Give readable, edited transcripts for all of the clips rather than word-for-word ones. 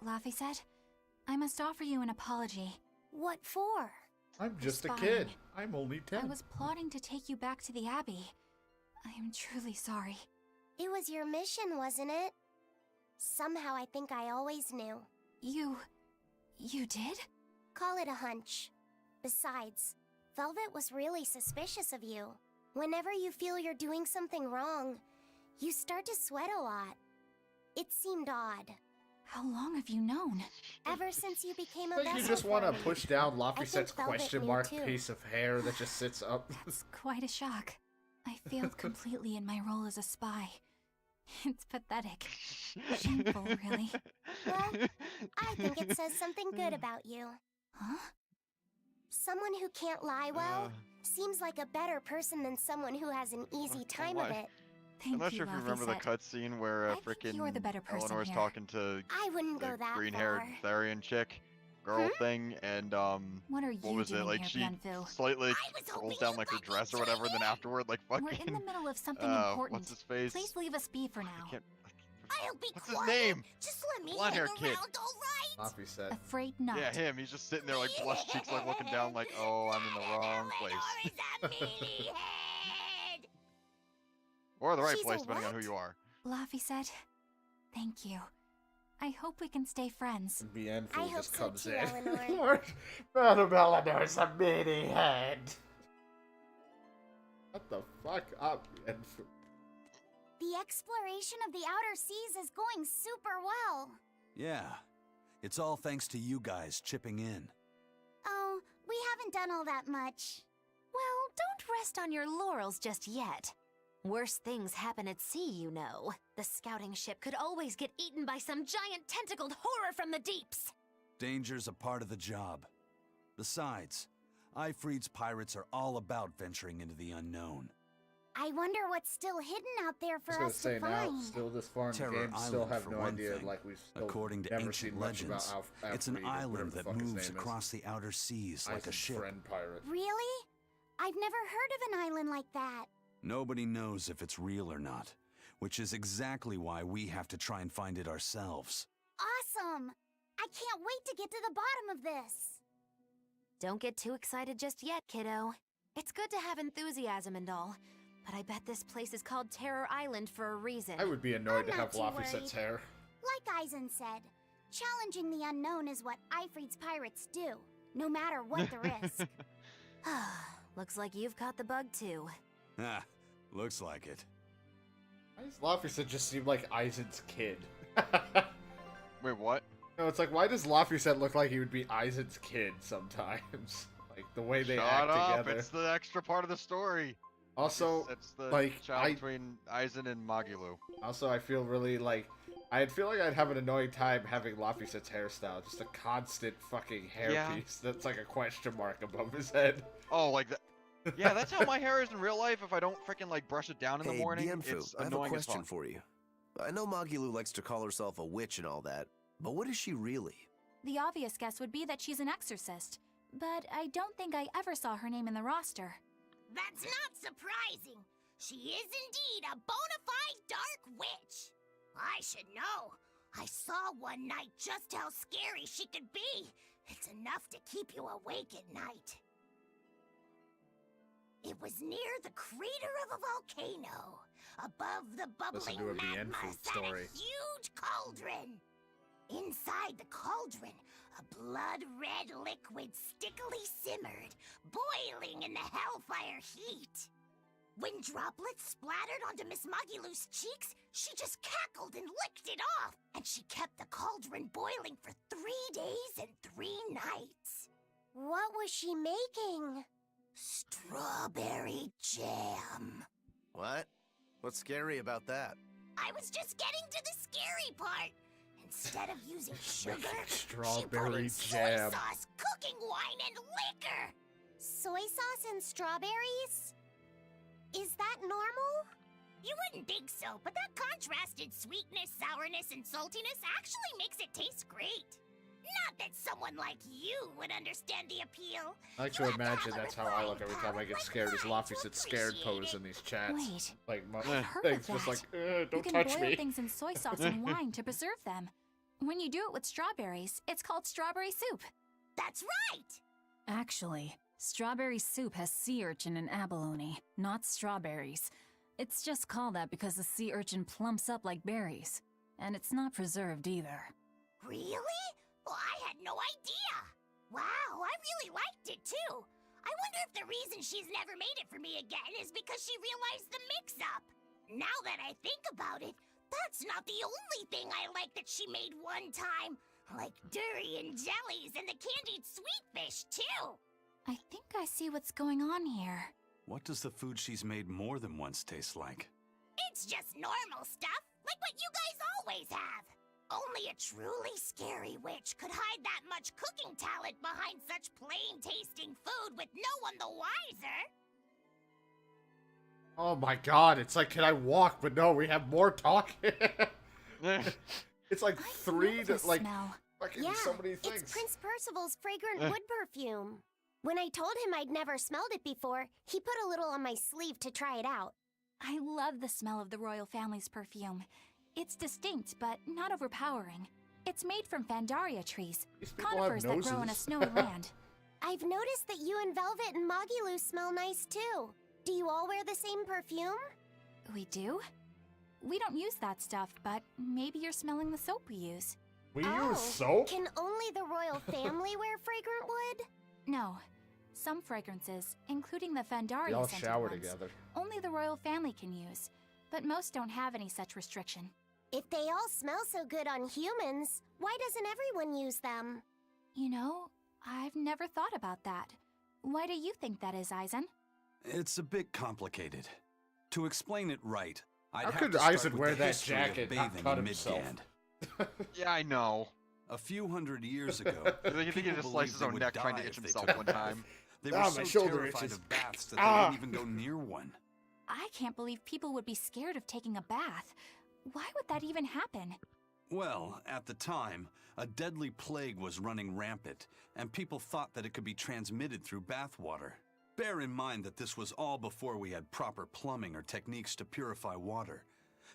Laffy said, I must offer you an apology. What for? I'm just a Spying. kid. I'm only 10. I was plotting to take you back to the Abbey. I am truly sorry. It was your mission, wasn't it? Somehow I think I always knew. You did? Call it a hunch. Besides, Velvet was really suspicious of you. Whenever you feel you're doing something wrong, you start to sweat a lot. It seemed odd. How long have you known? Ever since you became a Like vessel you just for want to me. push down I Laffysette's think Velvet question knew mark too. piece of hair that just sits up. That's quite a shock. I failed completely in my role as a spy. It's pathetic. Shameful, really. Well, I think it says something good about you. Huh? Someone who can't lie well seems like a better person than someone who has an easy time of it. Thank I'm not you, sure if you remember the Laffy-set. cutscene where I think frickin' you're the better person Eleanor's here. talking to I wouldn't go the that green-haired far. Therian chick, girl thing, and What are what you was doing it? Like here, she Bienfu? slightly I was hoping rolls down you'd like her let me dress or whatever, and then join in. afterward, like We're fucking. in the middle of something What's important. his face? Please leave us be for I now. can't. I'll be What's his quiet. name? Just let me hang Blonde-haired around, kid. all right? Laffyset. Afraid not. Yeah, him. He's just sitting there like blush cheeks, like looking down, like, oh, I'm in the wrong place, Eleanor is a mealyhead. or the right She's a place, depending on who what? you are. Laffy said, thank you. I hope we can stay friends. Bienfu I hope just so comes too, in. Eleanor. Lord, Madam Eleanor's a meaty head. What the fuck up, Bienfu? The exploration of the outer seas is going super well. Yeah, it's all thanks to you guys chipping in. Oh, we haven't done all that much. Well, don't rest on your laurels just yet. Worse things happen at sea, you know. The scouting ship could always get eaten by some giant tentacled horror from the deeps. Danger's a part of the job. Besides, Ifreed's pirates are all about venturing into the unknown. I wonder what's still hidden out there for I was us gonna to say now, find. still this far in the Terror game, still Island, have for no one idea. thing. Like we've still According to never ancient seen much legends, about it's an Alfred or whatever island the that fuck his moves name is. across the outer seas like a Isaac's ship. friend pirate. Really? I've never heard of an island like that. Nobody knows if it's real or not, which is exactly why we have to try and find it ourselves. Awesome! I can't wait to get to the bottom of this. Don't get too excited just yet, kiddo. It's good to have enthusiasm and all, but I bet this place is called Terror Island for a reason. I would be annoyed I'm to not have too Laffysette's worried. hair. Like Eisen said, challenging the unknown is what Ifreed's pirates do, no matter what the risk. Looks like you've caught the bug too. Ah, looks like it. Why does Laffyset just seem like Eisen's kid? Wait, what? No, it's like, why does Laffyset look like he would be Eisen's kid sometimes? Like, the way they Shut act up! together. It's the extra part of the story. Also, it's the like, child between Eisen and Magulu. I feel really, like, I'd feel like I'd have an annoying time having Laffyset's hairstyle. Just a constant fucking hairpiece that's like a question mark above his head. Oh, like that. Yeah, that's how my hair is in real life. If I don't freaking like brush it down in the Hey, morning, Bienfu, it's I have a annoying as question fuck. for you. I know Magilu likes to call herself a witch and all that, but what is she really? The obvious guess would be that she's an exorcist, but I don't think I ever saw her name in the roster. That's not surprising. She is indeed a bona fide dark witch. I should know. I saw one night just how scary she could be. It's enough to keep you awake at night. It was near the crater of a volcano. Above the Listen bubbling to a magma Bienfu sat story. a huge cauldron. Inside the cauldron, a blood-red liquid stickily simmered, boiling in the hellfire heat. When droplets splattered onto Miss Magilu's cheeks, she just cackled and licked it off, and she kept the cauldron boiling for 3 days and 3 nights. What was she making? Strawberry jam. What? What's scary about that? I was just getting to the scary part. Instead of using sugar, Strawberry she put in jam. soy sauce, cooking wine, and liquor. Soy sauce and strawberries? Is that normal? You wouldn't think so, but that contrasted sweetness, sourness, and saltiness actually makes it taste great. Not that someone like you would understand the appeal. I like to imagine that's how I look every time I get scared, is Laffyset's scared pose in these chats. Wait, Like, my I've heard thing's of just that. like, You don't can touch boil me. things in soy sauce and wine to preserve them. When you do it with strawberries, it's called strawberry soup. That's right! Actually, strawberry soup has sea urchin and abalone, not strawberries. It's just called that because the sea urchin plumps up like berries. And it's not preserved either. Really? Well, I had no idea. Wow, I really liked it too. I wonder if the reason she's never made it for me again is because she realized the mix-up. Now that I think about it, that's not the only thing I like that she made one time. Like durian jellies and the candied sweet fish, too. I think I see what's going on here. What does the food she's made more than once taste like? It's just normal stuff, like what you guys always have. Only a truly scary witch could hide that much cooking talent behind such plain-tasting food with no one the wiser. Oh my god, it's like, can I walk? But no, we have more talking. It's like I three know to, this like, smell. fucking Yeah, so many things. it's Prince Percival's fragrant wood perfume. When I told him I'd never smelled it before, he put a little on my sleeve to try it out. I love the smell of the royal family's perfume. It's distinct, but not overpowering. It's made from Fandaria trees, These people have conifers that grow in a noses. snowy land. I've noticed that you and Velvet and Mogiloo smell nice too. Do you all wear the same perfume? We do? We don't use that stuff, but maybe you're smelling the soap we use. We Oh, use soap? Can only the royal family wear fragrant wood? No. Some fragrances, including the We Fandaria all scented shower ones, together. only the royal family can use. But most don't have any such restriction. If they all smell so good on humans, why doesn't everyone use them? You know, I've never thought about that. Why do you think that is, Eisen? It's a bit complicated. To explain it right, I'd How have could to start Eisen with wear the that history of jacket and not bathing cut in himself? Midgand. Yeah, I know. A few hundred years ago, You think he people just sliced believed his they own would neck trying to die itch if they himself took one a bath. time. They were Ah, so my shoulder terrified itches. of baths that Ah. they wouldn't even go near one. I can't believe people would be scared of taking a bath. Why would that even happen? Well, at the time, a deadly plague was running rampant, and people thought that it could be transmitted through bathwater. Bear in mind that this was all before we had proper plumbing or techniques to purify water.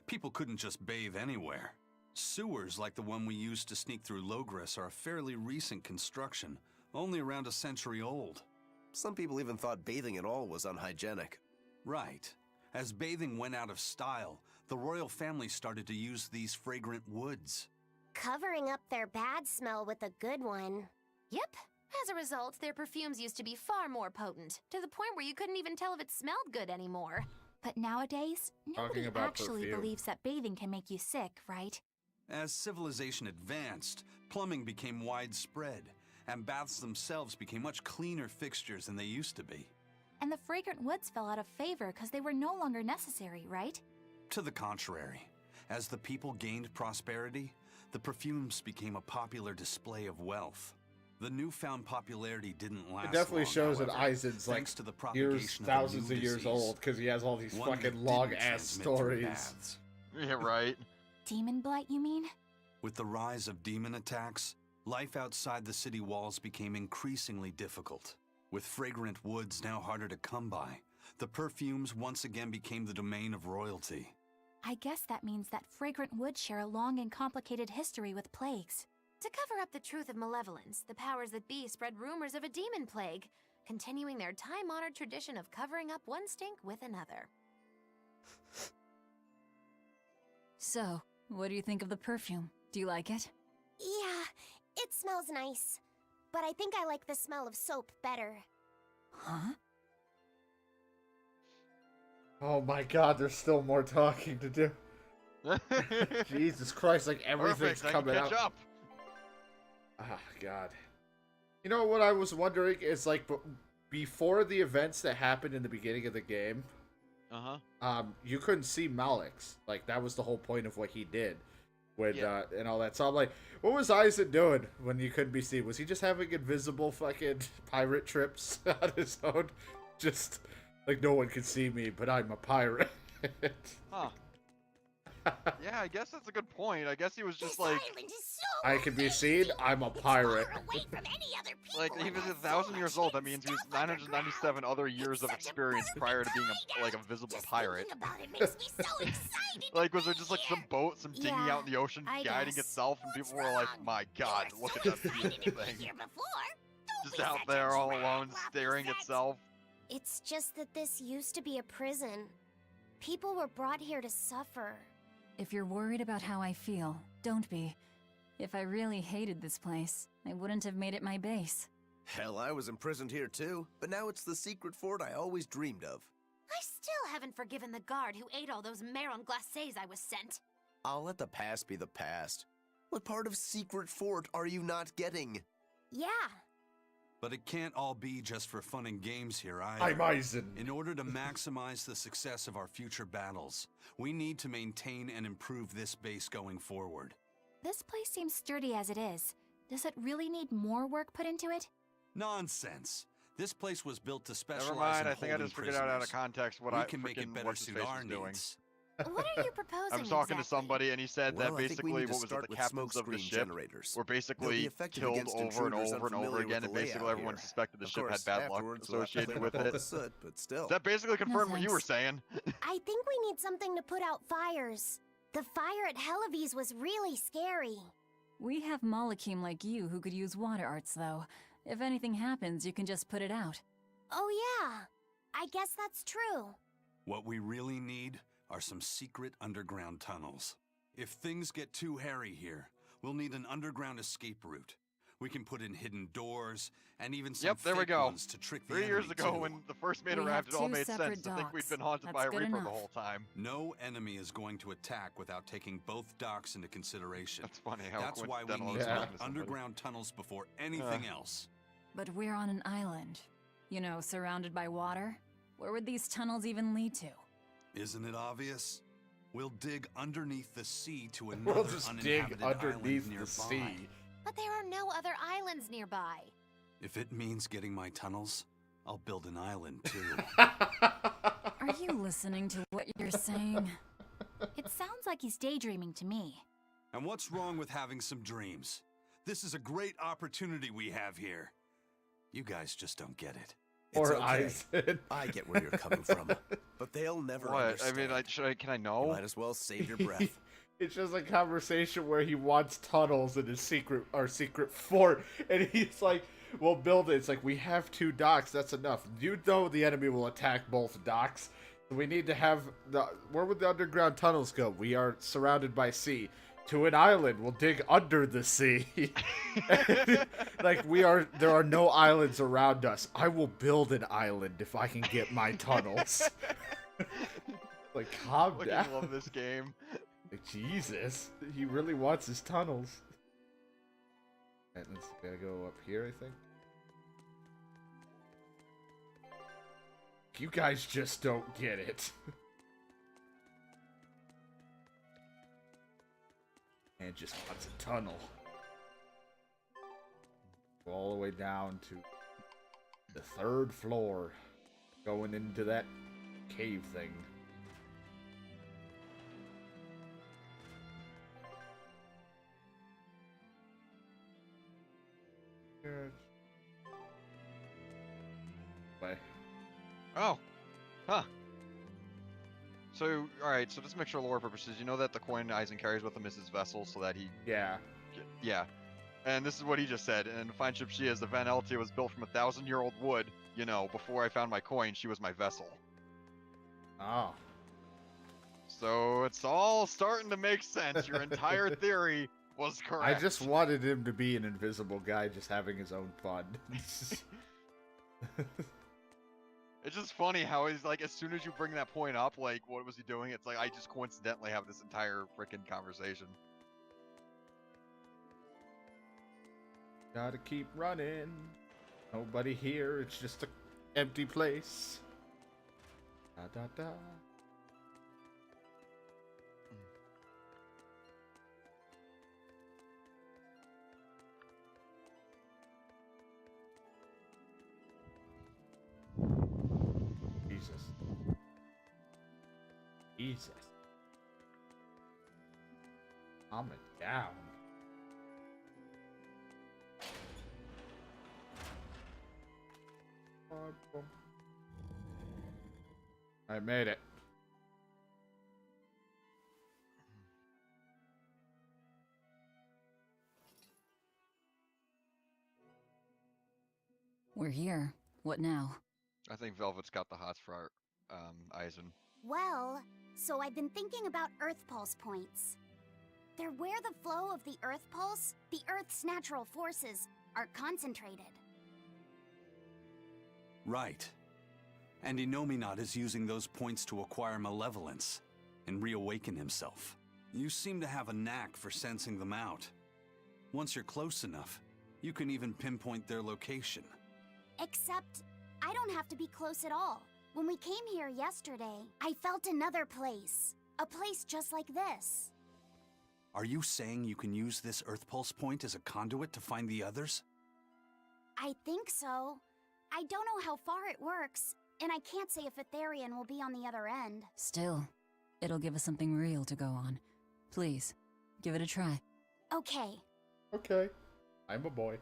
People couldn't just bathe anywhere. Sewers like the one we used to sneak through Logres are a fairly recent construction, only around a century old. Some people even thought bathing at all was unhygienic. Right. As bathing went out of style, the royal family started to use these fragrant woods. Covering up their bad smell with a good one. Yep. As a result, their perfumes used to be far more potent, to the point where you couldn't even tell if it smelled good anymore. But nowadays, nobody about actually perfume. believes that bathing can make you sick, right? As civilization advanced, plumbing became widespread, and baths themselves became much cleaner fixtures than they used to be. And the fragrant woods fell out of favor because they were no longer necessary, right? To the contrary, as the people gained prosperity, the perfumes became a popular display of wealth. The newfound popularity didn't last It definitely long, shows that however, Eisen's like thanks to the years, propagation of a thousands new of years disease, old, because he has all these one that fucking didn't long-ass transmit through stories. baths. Yeah, right. Demon blight, you mean? With the rise of demon attacks, life outside the city walls became increasingly difficult. With fragrant woods now harder to come by, the perfumes once again became the domain of royalty. I guess that means that fragrant woods share a long and complicated history with plagues. To cover up the truth of malevolence, the powers that be spread rumors of a demon plague, continuing their time-honored tradition of covering up one stink with another. So, what do you think of the perfume? Do you like it? Yeah, it smells nice. But I think I like the smell of soap better. Huh? Oh my god, there's still more talking to do. Jesus Christ, like everything's Perfect, I can coming catch out. up. Ah, God. You know what I was wondering is like before the events that happened in the beginning of the game, you couldn't see Malix. Like that was the whole point of what he did, when Yeah. and all that. So I'm like, what was Eisen doing when you couldn't be seen? Was he just having invisible fucking pirate trips on his own? Just like no one can see me, but I'm a pirate. Huh. Yeah, I guess that's a good point. I guess he was just This like, island is so I can be seen. I'm a It's pirate. far away from any other people he and was has 1,000 so years much old. That hidden means he was stuff 997 underground. other years of It's such a experience perfect prior to being hideout. a visible Just pirate. thinking about it makes me so excited. Like, to was there be just like some here. boat, some dinghy Yeah, out in the ocean I guiding guess. itself, and What's people were like, wrong? "My God, You were look at so that excited beautiful to be thing!" here before. Don't Just be out such a there all drag, alone, Lapuset. staring itself. It's just that this used to be a prison. People were brought here to suffer. If you're worried about how I feel, don't be. If I really hated this place, I wouldn't have made it my base. Hell, I was imprisoned here too, but now it's the secret fort I always dreamed of. I still haven't forgiven the guard who ate all those marron glacés I was sent. I'll let the past be the past. What part of secret fort are you not getting? Yeah, But it can't all be just for fun and games here either. I'm Eisen. In order to maximize the success of our future battles, we need to maintain and improve this base going forward. This place seems sturdy as it is. Does it really need more work put into it? Nonsense. This place was built to specialize Never mind. in I think I holding just figured out out of prisoners. context what We I can make it freaking better what's his suit face our was doing. needs. what are you proposing I was talking to exactly? somebody, and he said Well, that I think we basically need to what was it, start the with captains of the smokescreen ship generators. were They'll be basically effective killed against over and intruders over and over unfamiliar again, with and the basically layout everyone here. suspected the Of ship had course, bad luck afterwards we'll have to associated clean with up all it. the Does soot, but still. that basically confirm what you were thanks. saying? I think we need something to put out fires. The fire at Helavi's was really scary. We have Malakim like you who could use water arts, though. If anything happens, you can just put it out. Oh yeah, I guess that's true. What we really need are some secret underground tunnels. If things get too hairy here, we'll need an underground escape route. We can put in hidden doors and even some Yep, there we fake go. ones to trick the 3 years enemy, ago, too. when the first maid We arrived, have it all two made separate sense to think we'd docks. been haunted That's by a good reaper the enough. whole time. No enemy is going to attack without taking both docks into consideration. That's funny how That's why we coincidental need it's to Yeah. make happened to somebody. underground tunnels before anything else. But we're on an island. You know, surrounded by water. Where would these tunnels even lead to? Isn't it obvious? We'll dig underneath the sea to We'll another just dig uninhabited underneath island the nearby. sea. But there are no other islands nearby. If it means getting my tunnels, I'll build an island too. Are you listening to what you're saying? It sounds like he's daydreaming to me. And what's wrong with having some dreams? This is a great opportunity we have here. You guys just don't get it. It's Or okay. Eisen. I get where you're coming from, but they'll never What? I understand. mean, can I You know? might as well save your breath. It's just a conversation where he wants tunnels in his secret fort, and he's like, "We'll build it." It's like, we have 2 docks. That's enough. You know the enemy will attack both docks. We need to have where would the underground tunnels go? We are surrounded by sea. To an island, we'll dig under the sea. Like there are no islands around us. I will build an island if I can get my tunnels. Like, calm Fucking down. love this game. Like, Jesus, he really wants his tunnels. Alright, let's gotta go up here, I think. You guys just don't get it. Man just wants a tunnel. Go all the way down to the 3rd floor. Going into that cave thing. Way. Oh, huh. So, alright, so just to make sure lore purposes, you know that the coin Eisen carries with him is his vessel so that he... Yeah. Yeah. And this is what he just said. And the fine ship she is, the Van Eltia was built from 1,000-year-old wood. You know, before I found my coin, she was my vessel. Oh. So it's all starting to make sense. Your entire theory was I correct. just wanted him to be an invisible guy just having his own fun. It's just funny how he's like, as soon as you bring that point up, like, what was he doing? It's like, I just coincidentally have this entire freaking conversation. Gotta keep running. Nobody here, it's just an empty place. Da da da. Jesus. Jesus. Calm it down. I made it. We're here. What now? I think Velvet's got the hots for our Eisen. Well, so I've been thinking about Earth Pulse points. They're where the flow of the Earth Pulse, the Earth's natural forces, are concentrated. Right. And Inominat is using those points to acquire malevolence and reawaken himself. You seem to have a knack for sensing them out. Once you're close enough, you can even pinpoint their location. Except, I don't have to be close at all. When we came here yesterday, I felt another place. A place just like this. Are you saying you can use this Earth Pulse point as a conduit to find the others? I think so. I don't know how far it works, and I can't say if Etherian will be on the other end. Still, it'll give us something real to go on. Please, give it a try. Okay. Okay. I'm a boy.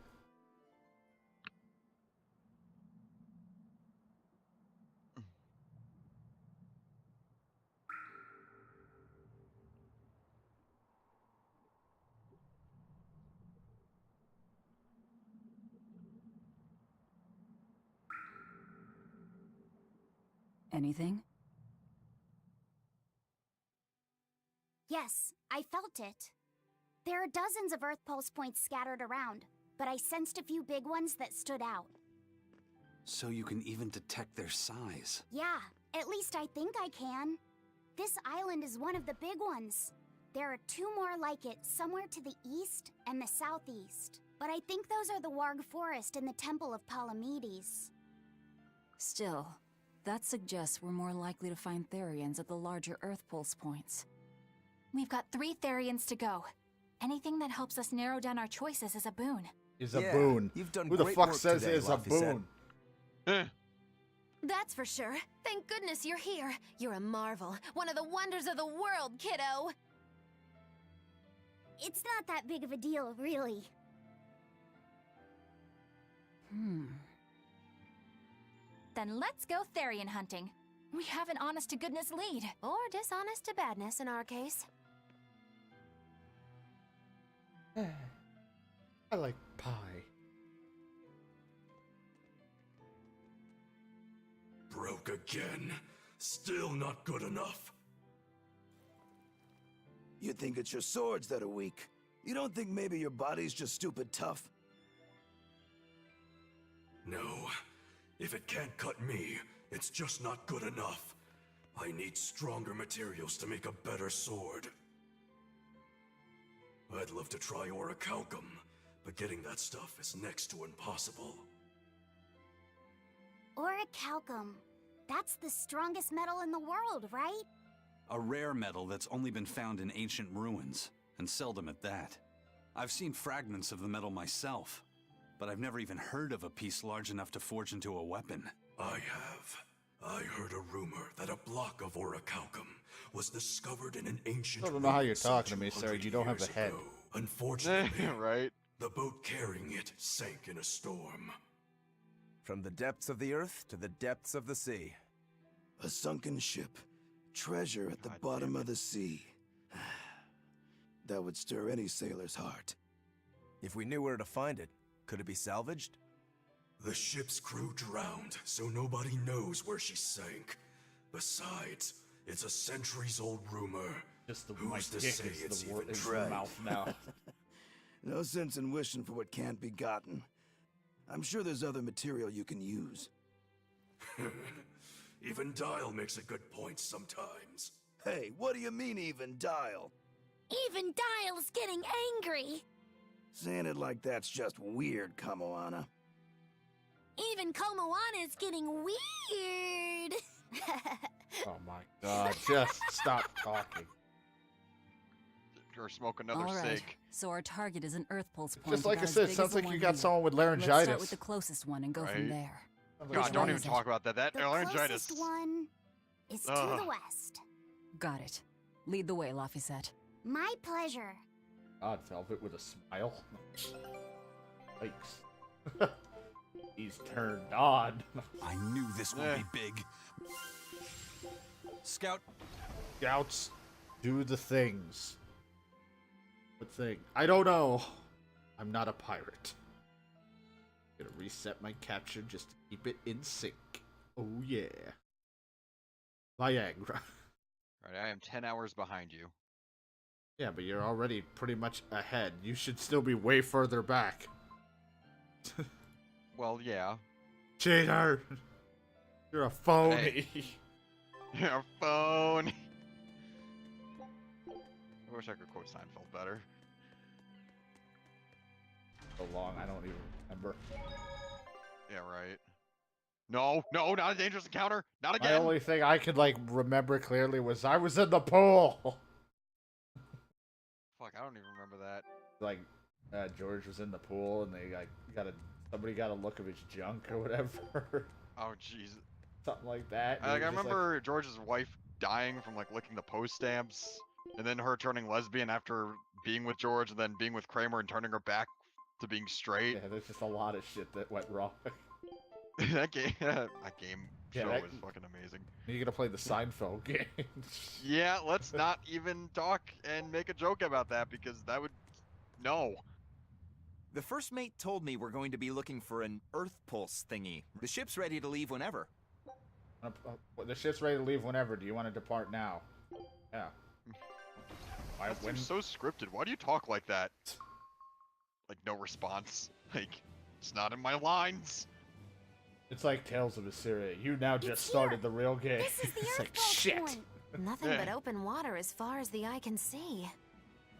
Anything? Yes, I felt it. There are dozens of Earth Pulse points scattered around, but I sensed a few big ones that stood out. So you can even detect their size. Yeah, at least I think I can. This island is one of the big ones. There are two more like it somewhere to the east and the southeast. But I think those are the Warg Forest and the Temple of Palamedes. Still, that suggests we're more likely to find Therians at the larger Earth Pulse points. We've got 3 Therians to go. Anything that helps us narrow down our choices is a boon. Is a boon. You've done Who the great fuck work says today, it is a Laphicet. boon? That's for sure. Thank goodness you're here. You're a marvel. One of the wonders of the world, kiddo. It's not that big of a deal, really. Then let's go Therian hunting. We have an honest-to-goodness lead. Or dishonest to badness in our case. I like pie. Broke again. Still not good enough. You think it's your swords that are weak. You don't think maybe your body's just stupid tough? No. If it can't cut me, it's just not good enough. I need stronger materials to make a better sword. I'd love to try orichalcum, but getting that stuff is next to impossible. Orichalcum. That's the strongest metal in the world, right? A rare metal that's only been found in ancient ruins, and seldom at that. I've seen fragments of the metal myself, but I've never even heard of a piece large enough to forge into a weapon. I have. I heard a rumor that a block of orichalcum was discovered in an ancient I don't know how you're ruin talking to me, 200 sir. You don't have years a head. ago. Unfortunately, Right? the boat carrying it sank in a storm. From the depths of the earth to the depths of the sea. A sunken ship. Treasure at the God bottom damn of the sea. That would stir any sailor's heart. If we knew where to find it, could it be salvaged? The ship's crew drowned, so nobody knows where she sank. Besides, it's a centuries-old rumor. Just the Who's my to dick say is it's the word even in true? your mouth now. No sense in wishing for what can't be gotten. I'm sure there's other material you can use. Even Dial makes a good point sometimes. Hey, what do you mean, even Dial? Even Dial's getting angry. Saying it like that's just weird, Kamoana. Even Komoana's getting weird. Oh my god, just stop talking. Or smoke another All right, cig. so our target is an Earth Pulse point. Just like I about as said, big as sounds the like you one got here. someone with Let's start laryngitis. with the closest one and go Right? from there. Sounds like God, Which don't one even is it? talk about that. That The laryngitis. closest one is to Ugh. the west. Got it. Lead the way, Laphicet. My pleasure. God, Velvet with a smile. Yikes. He's turned on. I knew this would be big. Scout. Scouts, do the things. What thing? I don't know. I'm not a pirate. Gonna reset my capture just to keep it in sync. Oh yeah. Viagra. Alright, I am 10 hours behind you. Yeah, but you're already pretty much ahead. You should still be way further back. Well, yeah. Cheater! You're a phony. Hey. You're a phony. I wish I could quote Seinfeld better. So long, I don't even remember. Yeah, right. No, no, not a dangerous encounter. Not My again. only thing I could like remember clearly was I was in the pool. Fuck, I don't even remember that. Like, George was in the pool and they like somebody got a look of his junk or whatever. Oh, jeez. Something like that. I remember George's wife dying from like licking the post stamps, and then her turning lesbian after being with George, and then being with Kramer and turning her back to being straight. Yeah, there's just a lot of shit that went wrong. that game show that- was fucking amazing. You're gonna play the Seinfeld game. Yeah, let's not even talk and make a joke about that because that would no. The first mate told me we're going to be looking for an Earth pulse thingy. The ship's ready to leave whenever. The ship's ready to leave whenever. Do you want to depart now? Yeah. That seems so scripted. Why do you talk like that? Like no response. Like it's not in my lines. It's like Tales of Berseria. You now just started the real game. This is the It's Earth like pulse shit. point. Nothing but open water as far as the eye can see.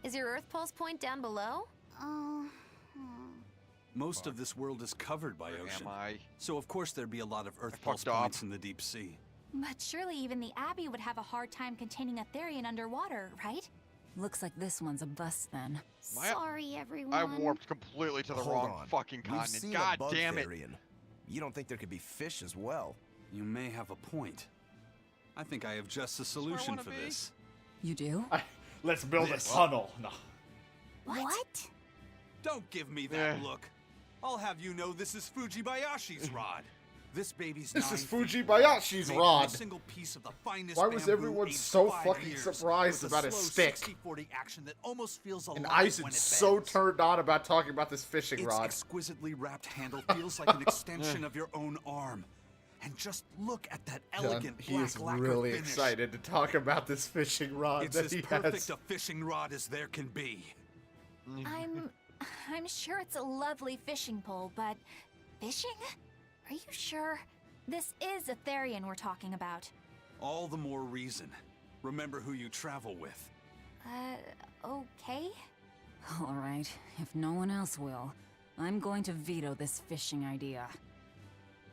Is your Earth pulse point down below? Most of this world is covered by ocean. Am I? So of course there'd be a lot of Earth I pulse fucked up. points in the deep sea. But surely even the Abbey would have a hard time containing a Therian underwater, right? Looks like this one's a bust then. Sorry, everyone. I warped completely to the Hold wrong on. fucking We've continent. seen God a bug damn it. Therian. You don't think there could be fish as well? You may have a point. I think I have just a solution wanna for be. this. You do? Let's build a This. tunnel. No. What? Don't give me that Eh. look. I'll have you know this is Fujibayashi's rod. This baby's This is 9 feet Fujibayashi's made from rod. A single piece of the finest Why was bamboo everyone aged so 5 fucking years, surprised with about a his slow stick? 60-40 action that almost feels alive And when Isaac's it so bends. turned on about talking about this fishing Its rod. exquisitely wrapped handle feels like an extension of your own arm. And just look at that elegant He black is lacquer really finish. excited to talk about this fishing rod It's that as he perfect has. a fishing rod as there can be. I'm sure it's a lovely fishing pole, but fishing? Are you sure? This is a Therian we're talking about. All the more reason. Remember who you travel with. Okay? All right, if no one else will, I'm going to veto this fishing idea.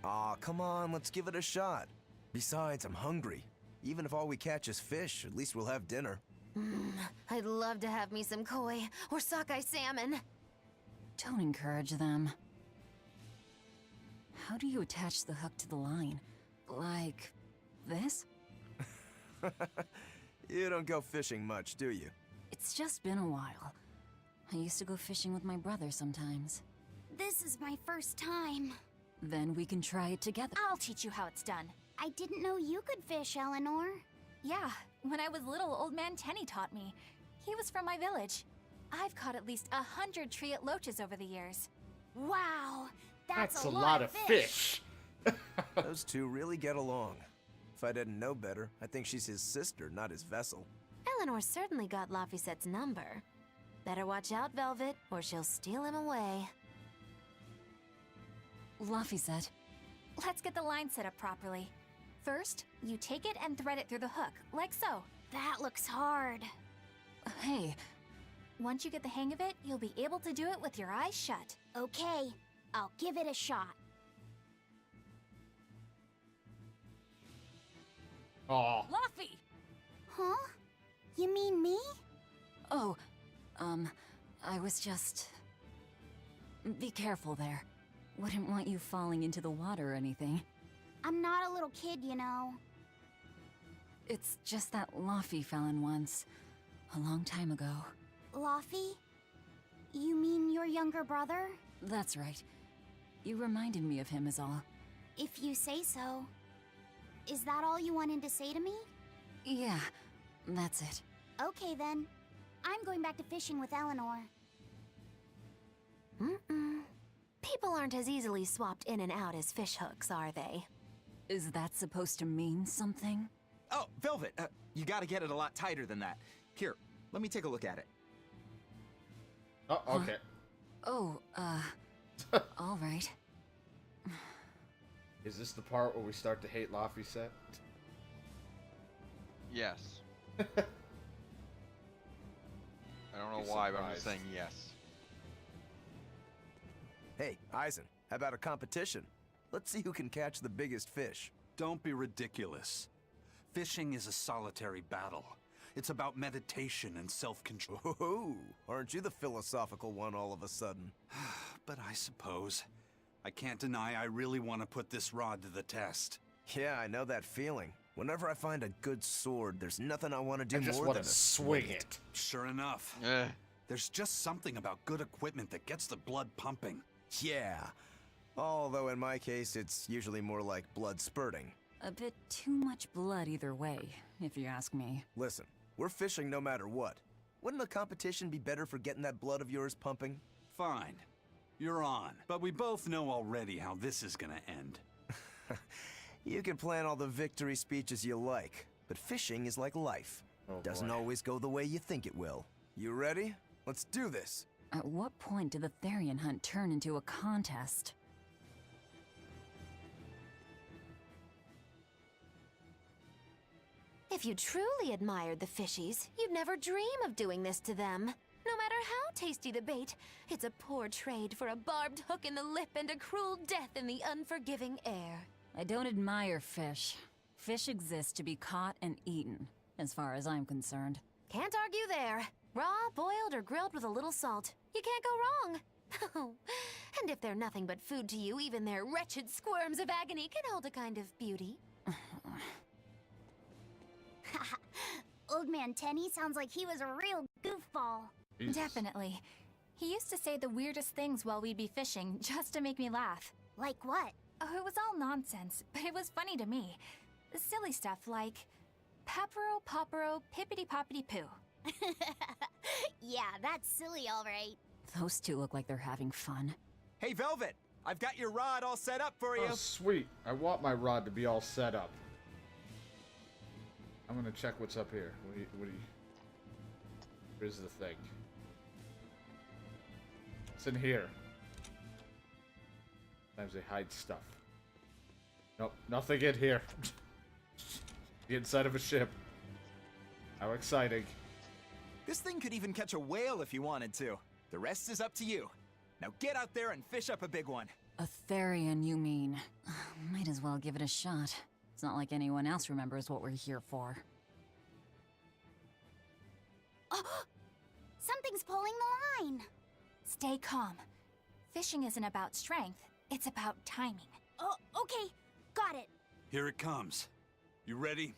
Aw, come on, let's give it a shot. Besides, I'm hungry. Even if all we catch is fish, at least we'll have dinner. I'd love to have me some koi or sockeye salmon. Don't encourage them. How do you attach the hook to the line? Like this? You don't go fishing much, do you? It's just been a while. I used to go fishing with my brother sometimes. This is my first time. Then we can try it together. I'll teach you how it's done. I didn't know you could fish, Eleanor. Yeah, when I was little, old man Tenny taught me. He was from my village. I've caught at least 100 triot loaches over the years. Wow, That's a lot of fish. Those two really get along. If I didn't know better, I think she's his sister, not his vessel. Eleanor certainly got Lafisette's number. Better watch out, Velvet, or she'll steal him away. Lafayette. Let's get the line set up properly. First, you take it and thread it through the hook, like so. That looks hard. Hey, Once you get the hang of it, you'll be able to do it with your eyes shut. Okay, I'll give it a shot. Aw. Luffy! Huh? You mean me? Oh, I was just... Be careful there. Wouldn't want you falling into the water or anything. I'm not a little kid, you know. It's just that Luffy fell in once. A long time ago. Luffy? You mean your younger brother? That's right. You reminded me of him is all. If you say so. Is that all you wanted to say to me? Yeah, that's it. Okay then. I'm going back to fishing with Eleanor. People aren't as easily swapped in and out as fishhooks, are they? Is that supposed to mean something? Oh, Velvet, you gotta get it a lot tighter than that. Here, let me take a look at it. Oh, okay. Oh, all right. Is this the part where we start to hate Laphicet? Yes. I don't know why, but I'm just saying yes. Hey, Eisen, how about a competition? Let's see who can catch the biggest fish. Don't be ridiculous. Fishing is a solitary battle. It's about meditation and self-control. Ooh, aren't you the philosophical one all of a sudden? But I suppose. I can't deny I really want to put this rod to the test. Yeah, I know that feeling. Whenever I find a good sword, there's nothing I want to do I just more want than to swing it. Sure enough. There's just something about good equipment that gets the blood pumping. Yeah. Although in my case, it's usually more like blood spurting. A bit too much blood either way, if you ask me. Listen, we're fishing no matter what. Wouldn't a competition be better for getting that blood of yours pumping? Fine. You're on. But we both know already how this is gonna end. You can plan all the victory speeches you like, but fishing is like life. Doesn't always go the way you think it will. You ready? Let's do this! At what point did the Therian hunt turn into a contest? If you truly admired the fishies, you'd never dream of doing this to them. No matter how tasty the bait, it's a poor trade for a barbed hook in the lip and a cruel death in the unforgiving air. I don't admire fish. Fish exist to be caught and eaten, as far as I'm concerned. Can't argue there. Raw, boiled, or grilled with a little salt. You can't go wrong. And if they're nothing but food to you, even their wretched squirms of agony can hold a kind of beauty. Old Man Tenny sounds like he was a real goofball. Definitely. He used to say the weirdest things while we'd be fishing, just to make me laugh. Like what? Oh, it was all nonsense, but it was funny to me. Silly stuff like, Peppero Poppero Pippity Poppity Poo. Yeah, that's silly, all right. Those two look like they're having fun. Hey, Velvet! I've got your rod all set up for you! Oh, sweet. I want my rod to be all set up. I'm gonna check what's up here. Where's the thing? It's in here. Sometimes they hide stuff. Nope, nothing in here. The inside of a ship. How exciting. This thing could even catch a whale if you wanted to. The rest is up to you. Now get out there and fish up a big one. A Therian, you mean? Might as well give it a shot. It's not like anyone else remembers what we're here for. Something's pulling the line. Stay calm. Fishing isn't about strength, it's about timing. Oh, okay. Got it. Here it comes. You ready?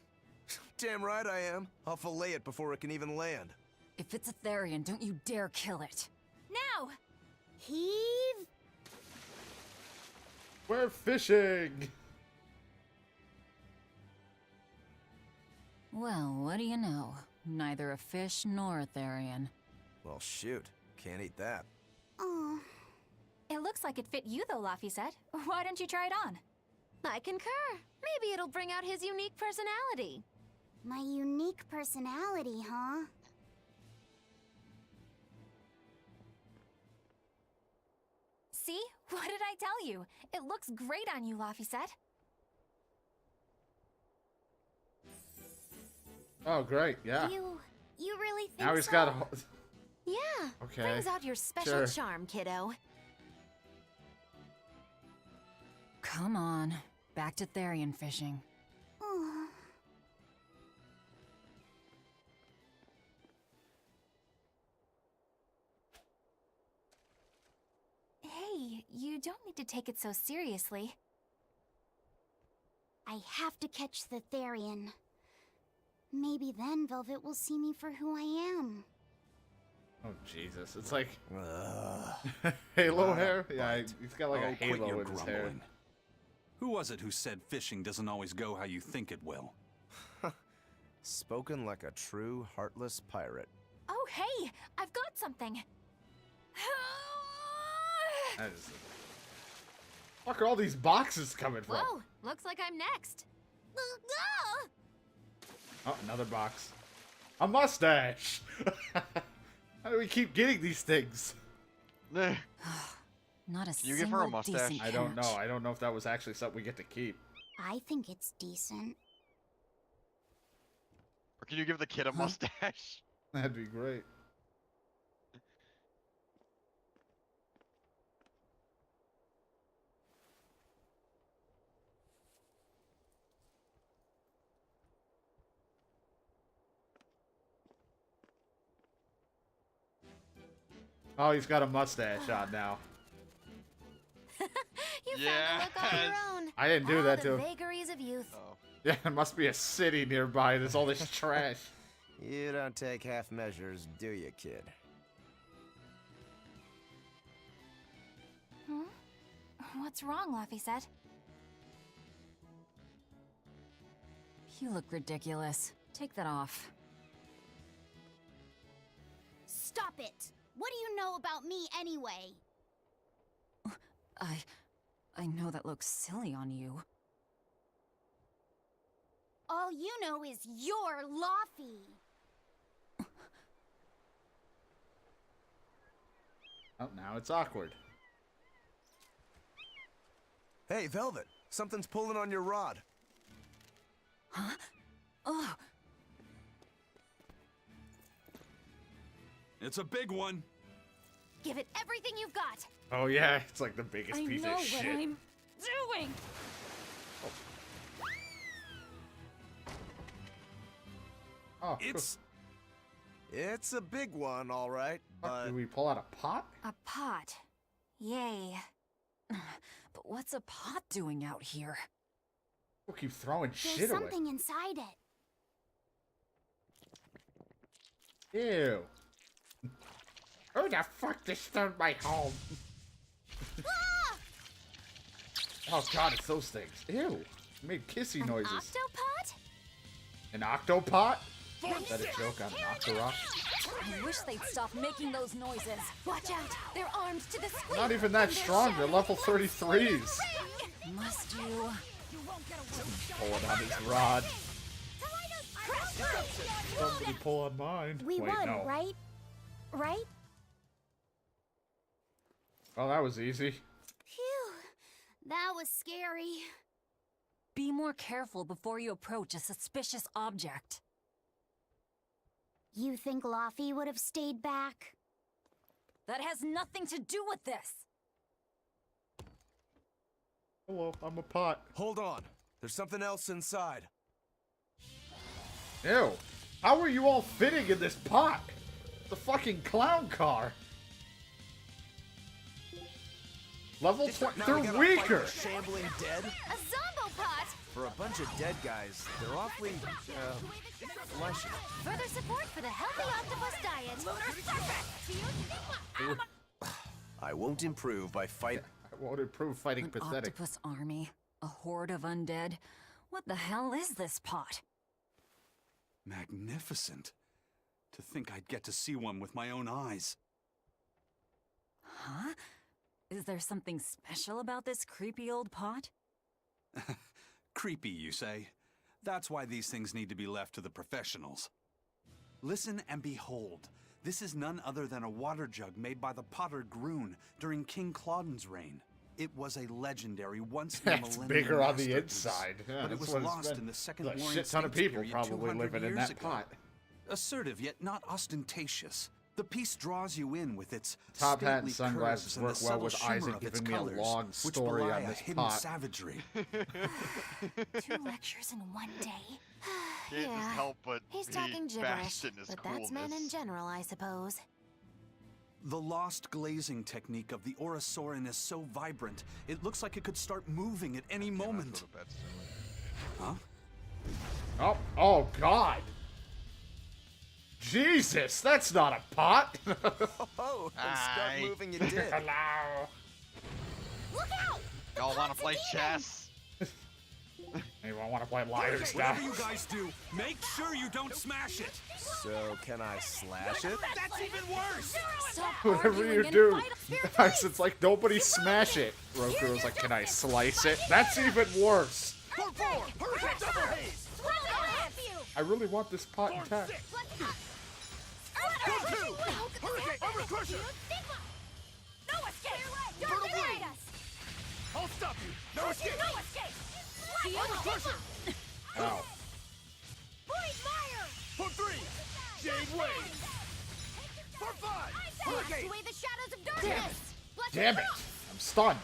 Damn right I am. I'll fillet it before it can even land. If it's a Therian, don't you dare kill it. Now! Heave! We're fishing! Well, what do you know? Neither a fish nor a Therian. Well, shoot. Can't eat that. Oh. It looks like it fit you though, Laphicet. Why don't you try it on? I concur. Maybe it'll bring out his unique personality. My unique personality, huh? See? What did I tell you? It looks great on you, Laphicet. Oh, great, yeah. You really think Now he's so? got a... Yeah. Okay. Brings out your special Sure. charm, kiddo. Come on. Back to Therian fishing. Oh. Hey, you don't need to take it so seriously. I have to catch the Therian. Maybe then Velvet will see me for who I am. Oh Jesus! It's like halo hair. Yeah, he's got like a quit halo your in his hair. grumbling. Who was it who said fishing doesn't always go how you think it will? Spoken like a true heartless pirate. Oh, hey! I've got something. That is. Fuck are all these boxes coming from? Whoa, looks like I'm next. Oh, another box. A mustache. How do we keep getting these things? Not a Can you single give her a mustache? decent I don't know. catch. I don't know if that was actually something we get to keep. I think it's decent. Or can you give the kid a mustache? That'd be great. Oh, he's got a mustache on now. You found a look on your own. I didn't do that the to him. vagaries of youth. Oh. Yeah, there must be a city nearby. There's all this trash. You don't take half measures, do you, kid? What's wrong, Laphicet? You look ridiculous. Take that off. Stop it! What do you know about me anyway? I know that looks silly on you. All you know is you're Laffy. Oh, now it's awkward. Hey, Velvet, something's pulling on your rod. Huh? Oh, It's a big one. Give it everything you've got. Oh yeah, it's like the biggest I piece know of what shit. I'm doing. Oh, It's a big one, all right, but... Did we pull out a pot? A pot. Yay. But what's a pot doing out here? We'll keep throwing There's shit away. something inside it. Ew. Who the fuck disturbed my home? Oh god, it's those things. Ew. It made kissy An noises. octopot? An octopot? Is that a joke on an octorok? I wish they'd stop making those noises. Watch out! They're armed to the squeak. Not even that strong. They're level 33s. Must you? Pulling on his rod. Somebody pull on mine. We Wait, won, no. right? Right? Oh, that was easy. Phew. That was scary. Be more careful before you approach a suspicious object. You think Laffy would have stayed back? That has nothing to do with this. Hello, I'm a pot. Hold on. There's something else inside. Ew. How are you all fitting in this pot? The fucking clown car. Level 20. Now we They're gotta weaker. fight the shambling dead? A zombopot! For a bunch of dead guys, they're awfully, fleshy. Further support for the healthy octopus diet. I won't improve by fighting. I won't improve fighting An pathetic. octopus army, a horde of undead. What the hell is this pot? Magnificent. To think I'd get to see one with my own eyes. Huh? Is there something special about this creepy old pot? Creepy, you say? That's why these things need to be left to the professionals. Listen and behold. This is none other than a water jug made by the potter Groon during King Clauden's reign. It was a legendary once-in-a-millennium It's bigger on the masterpiece, inside. Yeah, but it that's was what it's lost been. in the Second There's a Warring shit ton of States people period probably 200 living in years that ago. pot. Assertive yet not ostentatious. The piece draws you in with its Top hat and stately sunglasses curves and the work well subtle with shimmer Isaac of its giving me a colors, long which story belie on a this hidden pot. savagery. 2 lectures in one day. Can't just Yeah. help but He's be talking gibberish, bashed in his but that's men in coolness. general, I suppose. The lost glazing technique of the Orosaurin is so vibrant, it looks like it could start moving at any moment. Huh? Oh God. Jesus, that's not a pot. Oh, and start Aye. moving you did. Hello. Look out! Y'all want to play chess? Anyone want to play liar Whatever you stuff? guys do, make sure you don't smash it. So, can I slash it? That's even worse. Stop Whatever arguing you and do. fight up- Guys, it's like nobody smash it. Roku was like, can I slice it? That's even worse. Form 4, hurricane double haze. I really want this pot intact. Form 2, hurricane armor crusher. No escape! Turtle Don't blue. liberate us! I'll stop you. No escape. No escape! Armor crusher. Ow. Point fire! Form 3, Jade wave. Form 5, hurricane. Away the shadows of darkness! Bless Damn the it. cross! I'm stunned.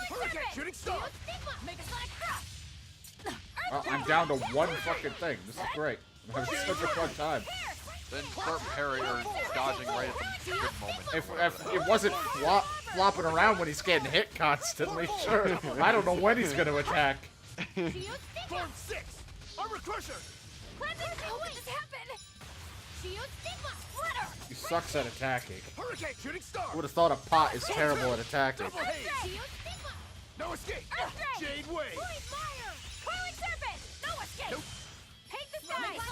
Hurricane shooting star. Make a sonic cross! I'm down to one fucking thing. This is great. I'm having such a fun time. Then start parry or dodging right at the good moment. If it wasn't flopping around when he's getting hit constantly, sure. I don't know when he's going to attack. Form 6, armor crusher. How did this happen? Shield stigma! Flutter! He sucks at attacking. Hurricane shooting star. I would have thought a pot is terrible at attacking. Double haze. Shield stigma! No escape. Jade wave. Point fire! Coiling serpent! No escape! Nope. Take the sky! No escape!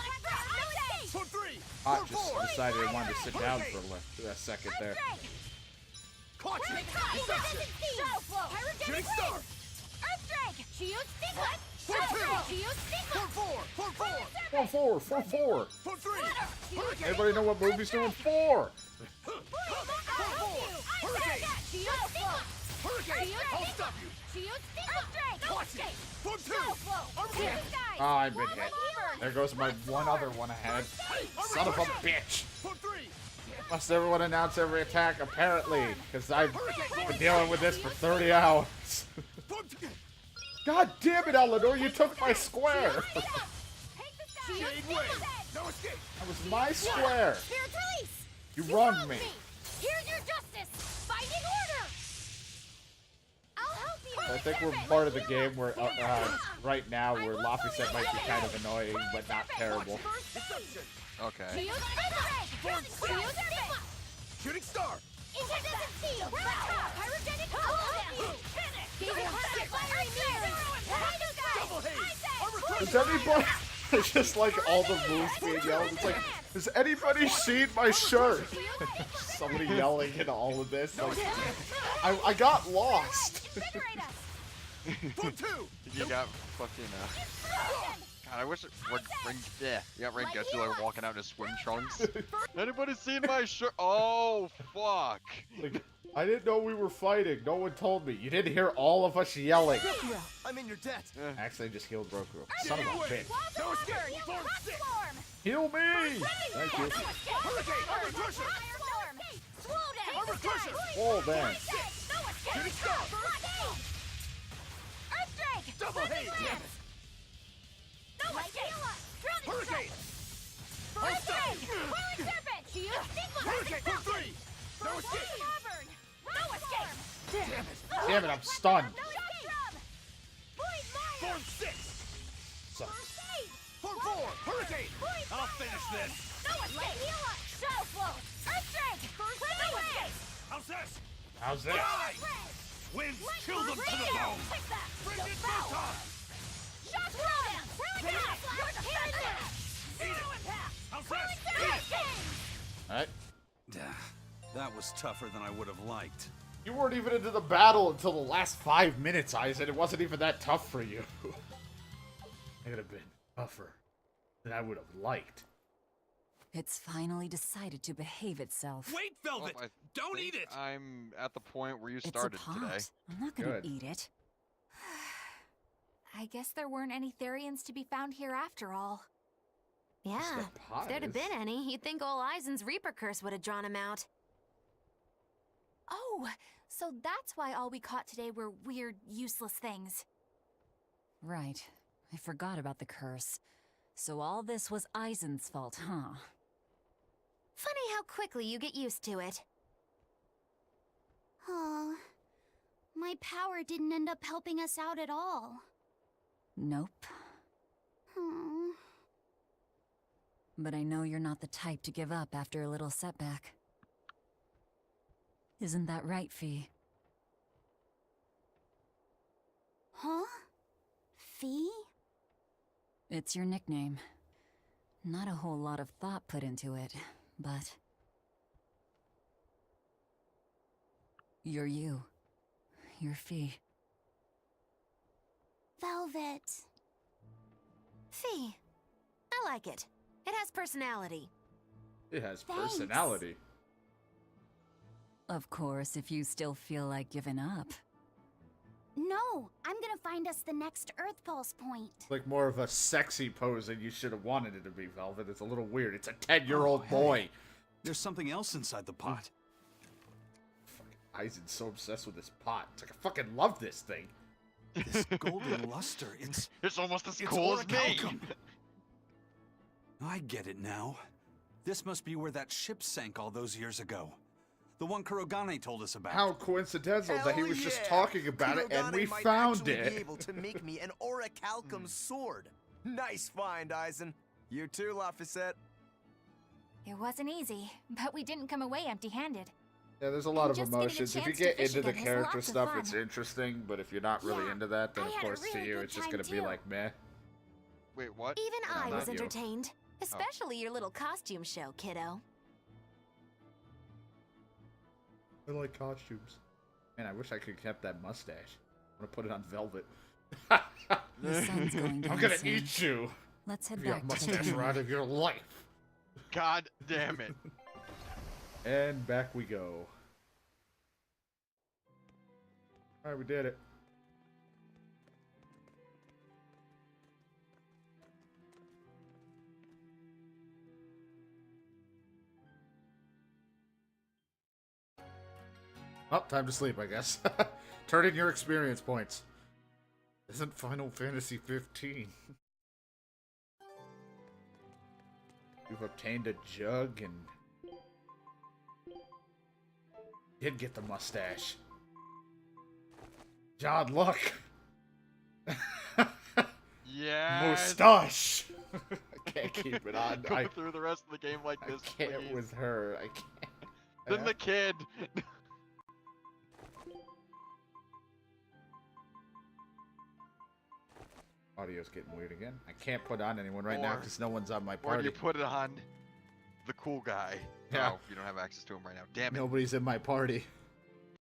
Form 3, Pot Form just 4. decided he wanted to sit down for a second there. Caught you. Deception! Shadow flow! Shooting Pyrogenic star. wave! Earthdrake! Shield stigma! Form 2, Shield stigma! Form 4, Form Form 4. 4, Form 4. Form 3, hurricane. Anybody know what movie's doing 4? Form 4, hurricane. Shield stigma! Hurricane. I'll stop you. Shield stigma! Caught you. Form 2, armor Shield crusher. sky! Oh, I've been hit. There goes my one other one ahead. Son of a bitch. Form 3, Must everyone announce every attack? Apparently, because I've been dealing with this for 30 hours. Form 2. God damn it, Eleanor, you took my square. Jade wave. No escape. That was my square. Spirit release! You wronged me. Here's your justice! Fighting order! I'll help you! I think we're part of the game where, right now, where Lafayette might be kind of annoying, but not terrible. Okay. Shield Shield Stigma! Shooting star. Incandescent Seal! Pyrogenic Hollow! Fiery Mirror! Double haze. Armor crusher. Does anybody... It's just like all the moves being yelled. It's like, has anybody seen my shirt? Somebody yelling in all of this. Like, I got lost. Form 2. You got fucking God, I wish it would ring. Yeah, you got Ring Getsu like walking out in his swim trunks. Anybody seen my shirt? Oh fuck! Like, I didn't know we were fighting. No one told me. You didn't hear all of us yelling. I'm in your debt. Actually, I just healed Roku. Son of a bitch. No escape. Form 6. Heal me! Thank you. Hurricane. Armor crusher. Armor crusher. Oh, damn. Shooting star. Earthdrake! Double haze. Damn it. No escape! Hurricane. I'll stop you. Coiling serpent! Shield Stigma! Hurricane. Form 3. No escape. Cavern! No escape! Damn it. Damn it, I'm stunned. No escape! Point fire! Form 6. So, Form 4. Hurricane. I'll finish this. No escape! Shadow flow! Earthdrake! No escape! How's this? how's this? Die! Winds chill them to the bone. Take that! Bring it this time. Shock throwdown! You're defending! Zero impact! How's this? Alright. That was tougher than I would have liked. You weren't even into the battle until the last 5 minutes, Isaac. It wasn't even that tough for you. It could have been tougher than I would have liked. It's finally decided to behave itself. Wait, Velvet! Well, I Don't think eat it! I'm at the point where you It's started a pot. today. I'm not gonna Good. eat it. I guess there weren't any Therians to be found here after all. Yeah, the pot if there'd have is. been any, you'd think old Eisen's Reaper Curse would have drawn him out. Oh, so that's why all we caught today were weird, useless things. Right. I forgot about the curse. So all this was Eisen's fault, huh? Funny how quickly you get used to it. Oh, my power didn't end up helping us out at all. Nope. Oh. but I know you're not the type to give up after a little setback. Isn't that right, Fee? Huh? Fee? It's your nickname. Not a whole lot of thought put into it, but... You're you. You're Fee. Velvet. Fee. I like it. It has personality. It has Thanks. personality. Of course, if you still feel like giving up. No, I'm gonna find us the next Earth Pulse point. It's like more of a sexy pose than you should have wanted it to be, Velvet. It's a little weird. It's a 10-year-old boy. There's something else inside the pot. Fucking Aizen's so obsessed with this pot. It's like, I fucking love this thing. This golden luster, it's almost as cool as me. orichalcum. I get it now. This must be where that ship sank all those years ago. The one Kurogane told us about. How coincidental that he Hell was just yeah! talking about it and Kurogane we might found actually it. Be able to make me an orichalcum sword. Nice find, Aizen. You too, Laphicette. It wasn't easy, but we didn't come away empty-handed. Yeah, there's a lot of Just getting a emotions. If you chance to get fish into the again is character lots of stuff, fun. it's interesting. But if you're not really Yeah, into that, then I of had a course to really you, good it's just time, gonna be too. like meh. Wait, what? Even No, I not was you. entertained. Especially your little costume show, kiddo. I like costumes. Man, I wish I could have kept that mustache. I'm gonna put it on Velvet. The sun's going down I'm gonna soon. eat you. Let's head Give you a back to the mustache town. ride of your life. God damn it. And back we go. Alright, we did it. Oh, time to sleep, I guess. Turn in your experience points. Isn't Final Fantasy 15? You've obtained a jug and... did get the mustache. John, look! Yeah. Mustache! I can't keep it on. Go through the rest of the game like this, I can't please. with her. I can't. Then the kid. Audio's getting weird again. I can't put on anyone right now Or- because no one's on my Or do party. you put it on the cool guy? Yeah. Oh, you don't have access to him right now. Damn it. Nobody's in my party.